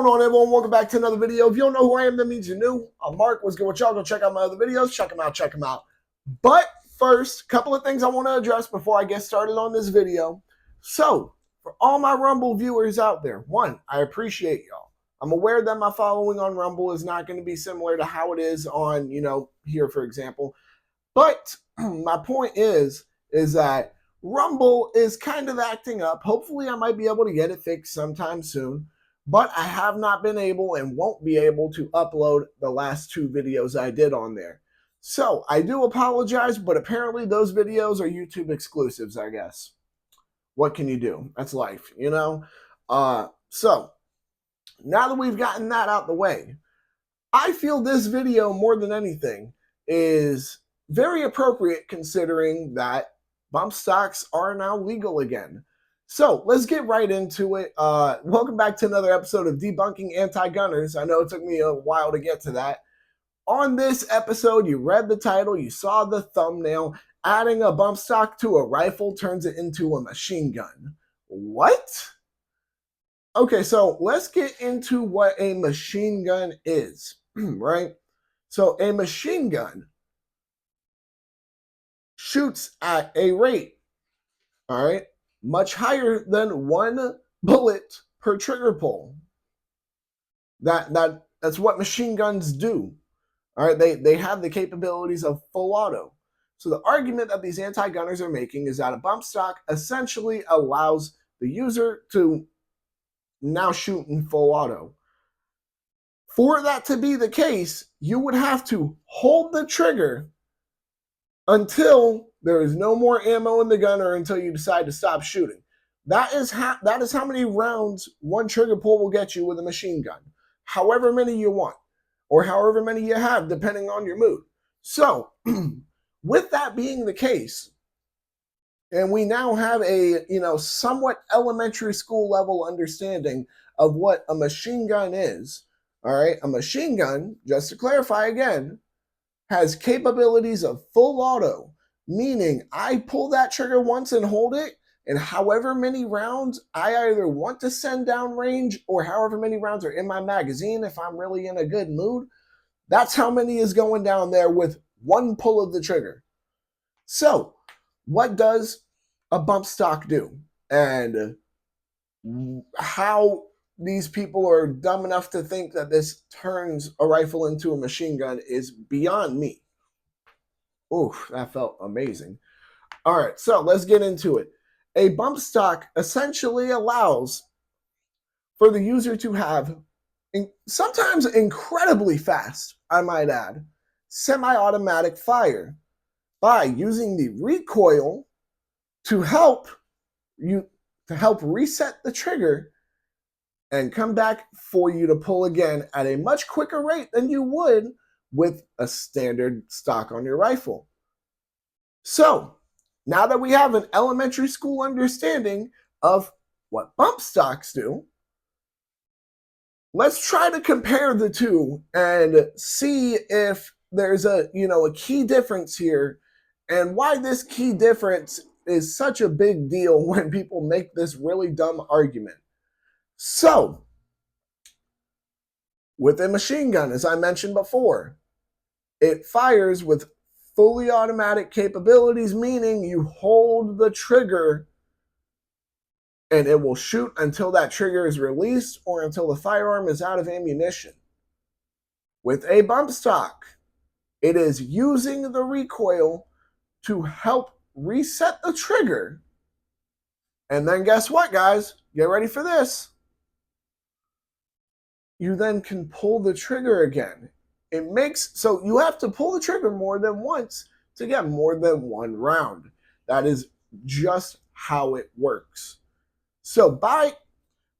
on, everyone? Welcome back to another video. If you don't know who I am, that means you're new. I'm Mark. What's good with y'all? Go check out my other videos. Check them out. Check them out. But first, a couple of things I want to address before I get started on this video. So, for all my Rumble viewers out there, one, I appreciate y'all. I'm aware that my following on Rumble is not going to be similar to how it is on, here, for example. But my point is that Rumble is kind of acting up. Hopefully, I might be able to get it fixed sometime soon. But I have not been able and won't be able to upload the last two videos I did on there. So I do apologize, but apparently those videos are YouTube exclusives, I guess. What can you do? That's life, So now that we've gotten that out the way, I feel this video more than anything is very appropriate considering that bump stocks are now legal again. So let's get right into it. Welcome back to another episode of Debunking Anti Gunners. I know it took me a while to get to that. On this episode, you read the title, you saw the thumbnail. Adding a bump stock to a rifle turns it into a machine gun. What? Okay, so let's get into what a machine gun is, right? So a machine gun shoots at a rate, all right, much higher than one bullet per trigger pull. That's what machine guns do. All right, they have the capabilities of full auto. So the argument that these anti-gunners are making is that a bump stock essentially allows the user to now shoot in full auto. For that to be the case, you would have to hold the trigger until there is no more ammo in the gun or until you decide to stop shooting. That is how many rounds one trigger pull will get you with a machine gun. However many you want, or however many you have, depending on your mood. So, with that being the case, and we now have a, somewhat elementary school level understanding of what a machine gun is, all right? A machine gun, just to clarify again, has capabilities of full auto, meaning I pull that trigger once and hold it, and however many rounds I either want to send down range or however many rounds are in my magazine, if I'm really in a good mood, that's how many is going down there with one pull of the trigger. So, what does a bump stock do? And how these people are dumb enough to think that this turns a rifle into a machine gun is beyond me. Oof, that felt amazing. All right, so let's get into it. A bump stock essentially allows for the user to have, sometimes incredibly fast, I might add, semi-automatic fire by using the recoil to help reset the trigger and come back for you to pull again at a much quicker rate than you would with a standard stock on your rifle. So, now that we have an elementary school understanding of what bump stocks do, let's try to compare the two and see if there's a key difference here and why this key difference is such a big deal when people make this really dumb argument. So, with a machine gun, as I mentioned before, it fires with fully automatic capabilities, meaning you hold the trigger and it will shoot until that trigger is released or until the firearm is out of ammunition. With a bump stock, it is using the recoil to help reset the trigger. And then guess what, guys? Get ready for this. You then can pull the trigger again. So you have to pull the trigger more than once to get more than one round. That is just how it works. So by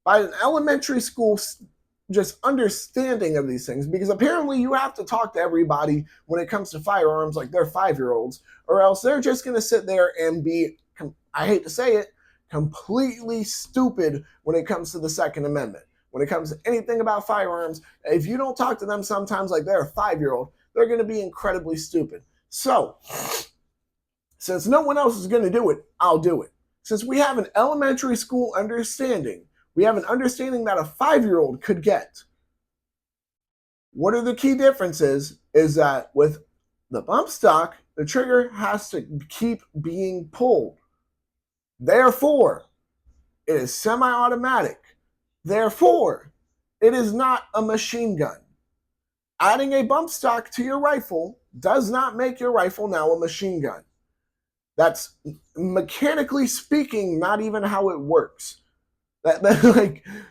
an elementary school just understanding of these things, because apparently you have to talk to everybody when it comes to firearms like they're 5-year-olds, or else they're just going to sit there and be, I hate to say it, completely stupid when it comes to the Second Amendment. When it comes to anything about firearms, if you don't talk to them sometimes like they're a 5-year-old, they're going to be incredibly stupid. So, since no one else is going to do it, I'll do it. Since we have an elementary school understanding, We have an understanding that a 5-year-old could get. What are the key differences is that with the bump stock, the trigger has to keep being pulled. Therefore, it is semi-automatic. Therefore, it is not a machine gun. Adding a bump stock to your rifle does not make your rifle now a machine gun. That's mechanically speaking not even how it works. That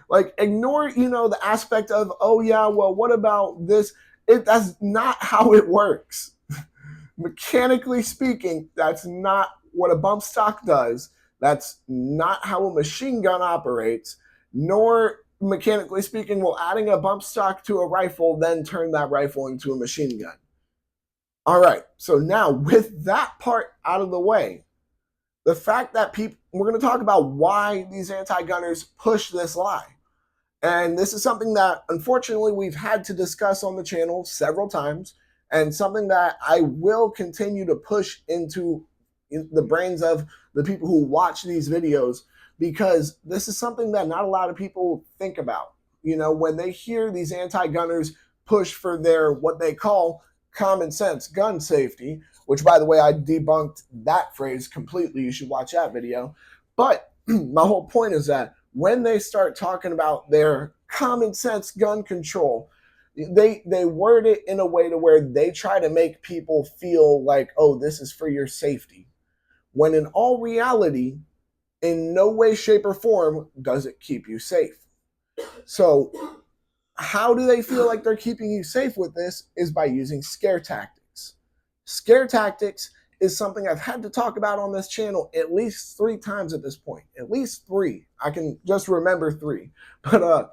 like ignore, the aspect of, oh yeah, well, what about this? That's not how it works. Mechanically speaking, that's not what a bump stock does. That's not how a machine gun operates, nor mechanically speaking will adding a bump stock to a rifle then turn that rifle into a machine gun. All right, so now with that part out of the way, the fact that we're going to talk about why these anti-gunners push this lie. And this is something that, unfortunately, we've had to discuss on the channel several times, and something that I will continue to push into the brains of the people who watch these videos, because this is something that not a lot of people think about. When they hear these anti-gunners push for their, what they call common sense gun safety, which, by the way, I debunked that phrase completely. You should watch that video. But my whole point is that when they start talking about their common sense gun control, they word it in a way to where they try to make people feel like, oh, this is for your safety. When in all reality, in no way, shape, or form does it keep you safe. So how do they feel like they're keeping you safe with this? Is by using scare tactics. Scare tactics is something I've had to talk about on this channel at least 3 times at this point. At least 3. I can just remember 3. But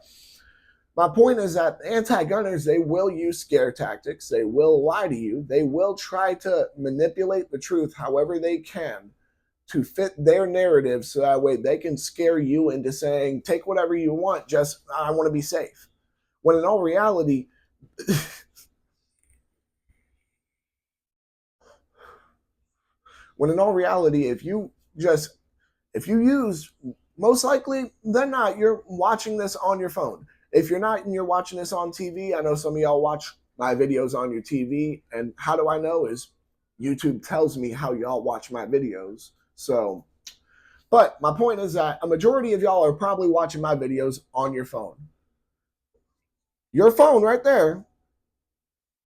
my point is that anti-gunners, they will use scare tactics. They will lie to you. They will try to manipulate the truth however they can to fit their narrative, so that way they can scare you into saying, take whatever you want, just I want to be safe. When in all reality, if you use, most likely than not, you're watching this on your phone. If you're not and you're watching this on TV, I know some of y'all watch my videos on your TV, and how do I know is YouTube tells me how y'all watch my videos. So, but my point is that a majority of y'all are probably watching my videos on your phone. Your phone right there,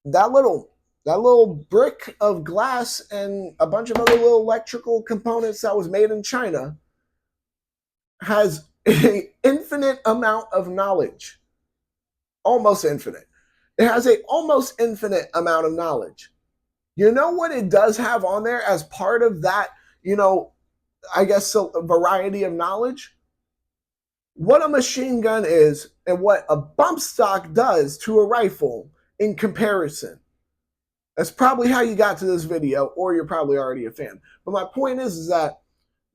that little brick of glass and a bunch of other little electrical components that was made in China has an infinite amount of knowledge. Almost infinite. It has an almost infinite amount of knowledge. You know what it does have on there as part of that, I guess, a variety of knowledge? What a machine gun is and what a bump stock does to a rifle in comparison. That's probably how you got to this video, or you're probably already a fan. But my point is that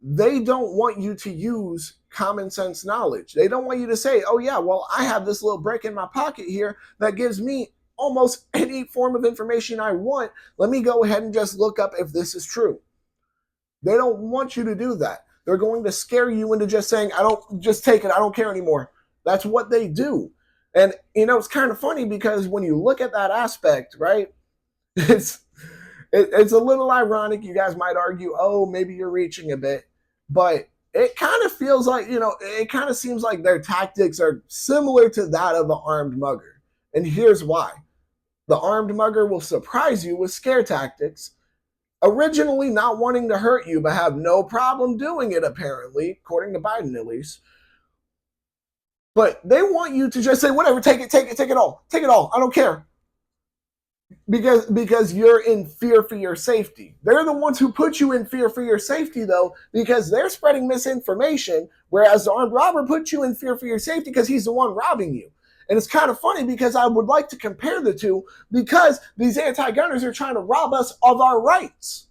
they don't want you to use common sense knowledge. They don't want you to say, oh yeah, well, I have this little brick in my pocket here that gives me almost any form of information I want. Let me go ahead and just look up if this is true. They don't want you to do that. They're going to scare you into just saying, just take it. I don't care anymore. That's what they do. And, it's kind of funny because when you look at that aspect, right, it's a little ironic. You guys might argue, oh, maybe you're reaching a bit, but it kind of feels like, it kind of seems like their tactics are similar to that of an armed mugger. And here's why. The armed mugger will surprise you with scare tactics, originally not wanting to hurt you, but have no problem doing it, apparently, according to Biden at least. But they want you to just say, whatever, take it all. Take it all. I don't care. Because you're in fear for your safety. They're the ones who put you in fear for your safety, though, because they're spreading misinformation, whereas the armed robber put you in fear for your safety because he's the one robbing you. And it's kind of funny because I would like to compare the two, because these anti-gunners are trying to rob us of our rights.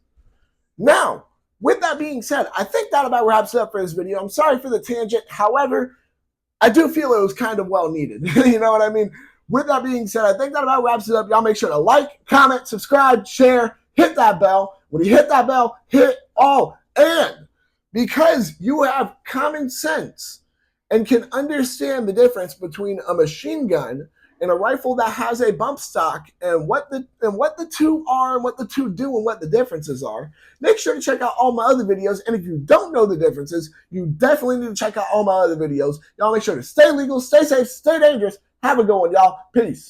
Now, with that being said, I think that about wraps it up for this video. I'm sorry for the tangent. However, I do feel it was kind of well needed. You know what I mean? With that being said, I think that about wraps it up. Y'all make sure to like, comment, subscribe, share, hit that bell. When you hit that bell, hit all. And because you have common sense and can understand the difference between a machine gun and a rifle that has a bump stock, and what the two are, and what the two do, and what the differences are, make sure to check out all my other videos. And if you don't know the differences, you definitely need to check out all my other videos. Y'all make sure to stay legal, stay safe, stay dangerous. Have a good one, y'all. Peace.